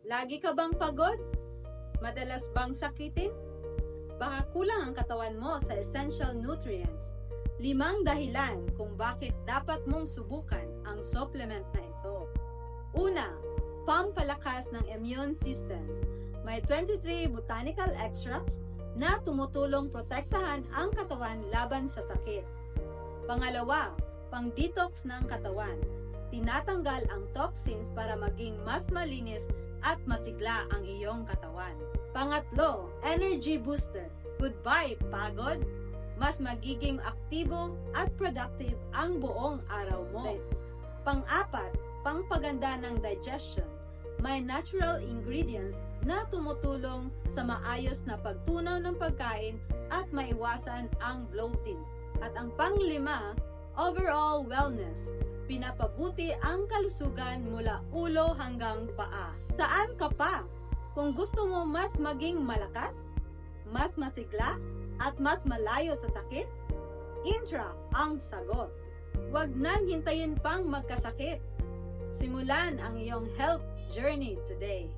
Lagi ka bang pagod? Madalas bang sakitin? Baka kulang ang katawan mo sa essential nutrients. 5 dahilan kung bakit dapat mong subukan ang supplement na ito. Una, pampalakas ng immune system. May 23 botanical extracts na tumutulong protektahan ang katawan laban sa sakit. Pangalawa, pang-detox ng katawan. Tinatanggal ang toxins para maging mas malinis at masigla ang iyong katawan. Pangatlo, energy booster. Goodbye, pagod! Mas magiging aktibo at productive ang buong araw mo. Pang-apat, pangpaganda ng digestion. May natural ingredients na tumutulong sa maayos na pagtunaw ng pagkain at maiwasan ang bloating. At ang pang-lima, overall wellness. Pinapabuti ang kalusugan mula ulo hanggang paa. Saan ka pa? Kung gusto mo mas maging malakas, mas masigla, at mas malayo sa sakit, Intra ang sagot. Huwag nang hintayin pang magkasakit. Simulan ang iyong health journey today.